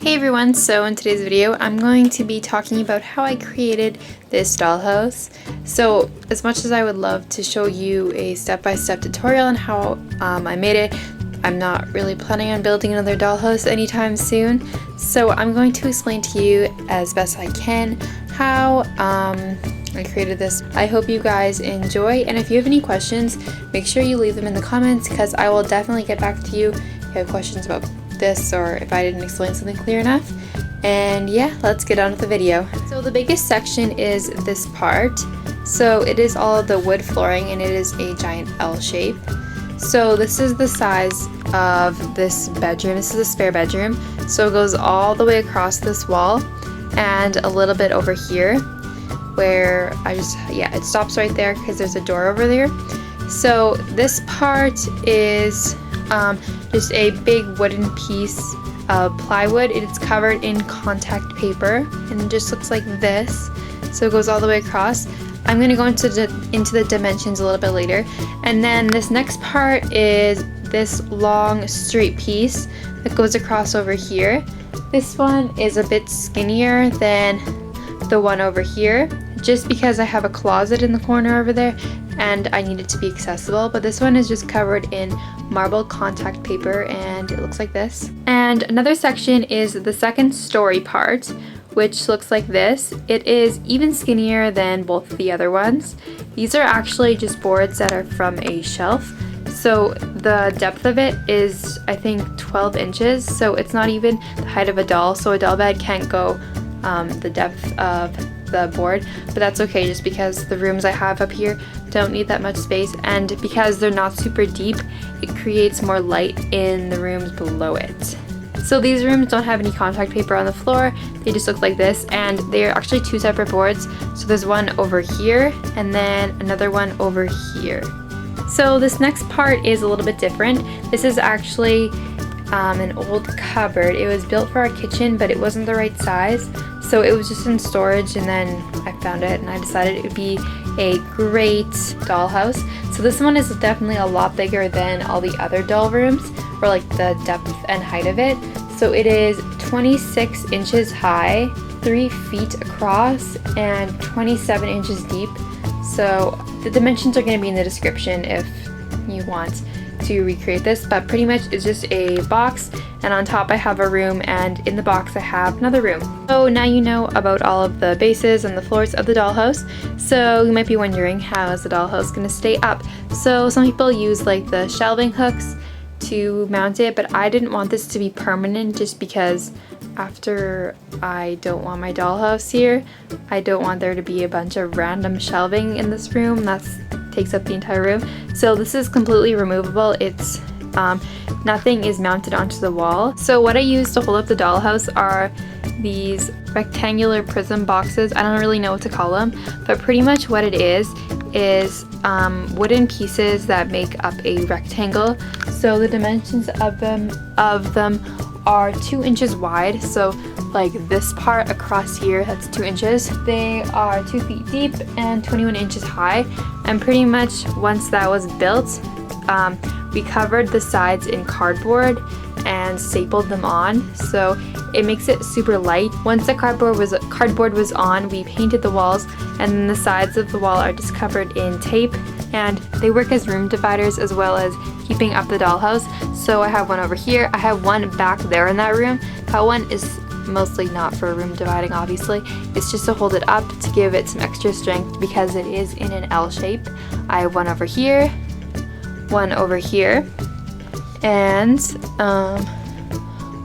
Hey everyone, so in today's video I'm going to be talking about how I created this dollhouse. So as much as I would love to show you a step-by-step tutorial on how I made it, I'm not really planning on building another dollhouse anytime soon. So I'm going to explain to you as best I can how I created this. I hope you guys enjoy, and if you have any questions, make sure you leave them in the comments because I will definitely get back to you if you have questions about this or if I didn't explain something clear enough. And yeah, let's get on with the video. So the biggest section is this part. So it is all of the wood flooring and it is a giant L shape. So this is the size of this bedroom. This is a spare bedroom. So it goes all the way across this wall and a little bit over here where it stops right there because there's a door over there. So this part is just a big wooden piece of plywood. It's covered in contact paper and it just looks like this. So it goes all the way across. I'm going to go into the dimensions a little bit later. And then this next part is this long straight piece that goes across over here. This one is a bit skinnier than the one over here, just because I have a closet in the corner over there and I need it to be accessible. But this one is just covered in marble contact paper and it looks like this. And another section is the second story part, which looks like this. It is even skinnier than both the other ones. These are actually just boards that are from a shelf. So the depth of it is, I think, 12 inches. So it's not even the height of a doll. So a doll bed can't go the depth of the board, but that's okay just because the rooms I have up here don't need that much space, and because they're not super deep, it creates more light in the rooms below it. So these rooms don't have any contact paper on the floor, they just look like this, and they're actually two separate boards. So there's one over here and then another one over here. So this next part is a little bit different. This is actually an old cupboard. It was built for our kitchen, but it wasn't the right size, so it was just in storage, and then I found it and I decided it would be a great dollhouse. So this one is definitely a lot bigger than all the other doll rooms, or like the depth and height of it. So it is 26 inches high, 3 feet across, and 27 inches deep. So the dimensions are going to be in the description if you want to recreate this, but pretty much it's just a box, and on top I have a room, and in the box I have another room. So now you know about all of the bases and the floors of the dollhouse. So you might be wondering, how is the dollhouse going to stay up? So some people use like the shelving hooks to mount it, but I didn't want this to be permanent just because after I don't want my dollhouse here, I don't want there to be a bunch of random shelving in this room. That takes up the entire room. So this is completely removable. It's nothing is mounted onto the wall. So what I use to hold up the dollhouse are these rectangular prism boxes. I don't really know what to call them, but pretty much what it is wooden pieces that make up a rectangle. So the dimensions of them are 2 inches wide. So like this part across here, that's 2 inches. They are 2 feet deep and 21 inches high. And pretty much once that was built, we covered the sides in cardboard and stapled them on, so it makes it super light. Once the cardboard was on, we painted the walls, and then the sides of the wall are just covered in tape, and they work as room dividers as well as keeping up the dollhouse. So I have one over here, I have one back there in that room. That one is mostly not for room dividing, obviously. It's just to hold it up to give it some extra strength because it is in an L shape. I have one over here, one over here, and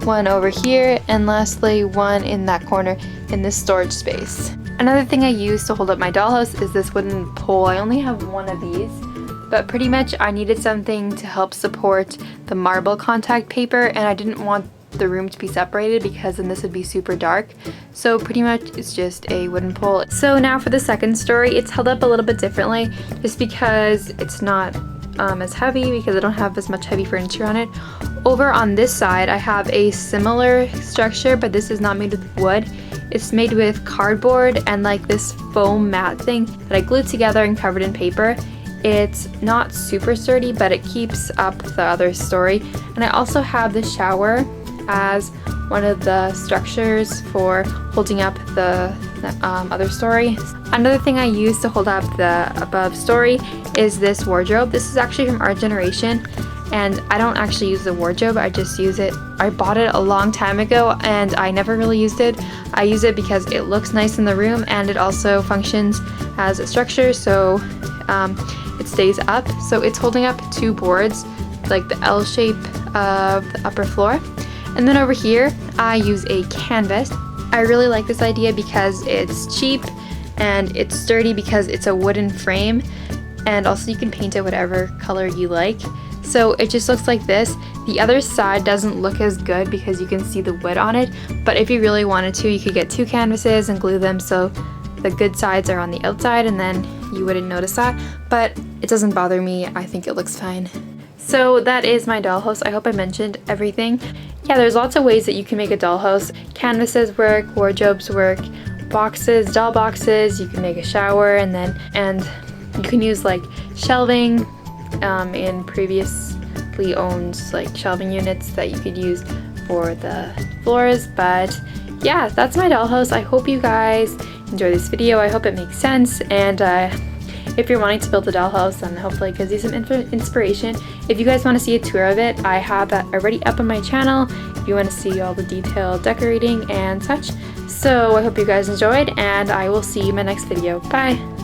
one over here, and lastly one in that corner in this storage space. Another thing I use to hold up my dollhouse is this wooden pole. I only have one of these, but pretty much I needed something to help support the marble contact paper, and I didn't want the room to be separated because then this would be super dark. So pretty much it's just a wooden pole. So now for the second story, it's held up a little bit differently just because it's not as heavy, because I don't have as much heavy furniture on it. Over on this side I have a similar structure, but this is not made with wood. It's made with cardboard and like this foam mat thing that I glued together and covered in paper. It's not super sturdy, but it keeps up the other story. And I also have the shower as one of the structures for holding up the other story. Another thing I use to hold up the above story is this wardrobe. This is actually from our generation, and I don't actually use the wardrobe, I just use it. I bought it a long time ago and I never really used it. I use it because it looks nice in the room and it also functions as a structure, so it stays up. So it's holding up two boards, like the L shape of the upper floor. And then over here I use a canvas. I really like this idea because it's cheap and it's sturdy because it's a wooden frame, and also you can paint it whatever color you like. So it just looks like this. The other side doesn't look as good because you can see the wood on it, but if you really wanted to, you could get two canvases and glue them so the good sides are on the outside and then you wouldn't notice that, but it doesn't bother me. I think it looks fine. So that is my dollhouse. I hope I mentioned everything. Yeah, there's lots of ways that you can make a dollhouse. Canvases work, wardrobes work, boxes, doll boxes, you can make a shower, and you can use like shelving in previously owned like shelving units that you could use for the floors. But yeah, that's my dollhouse. I hope you guys enjoy this video. I hope it makes sense, and if you're wanting to build a dollhouse, then hopefully it gives you some inspiration. If you guys want to see a tour of it, I have that already up on my channel if you want to see all the detailed decorating and such. So I hope you guys enjoyed, and I will see you in my next video. Bye!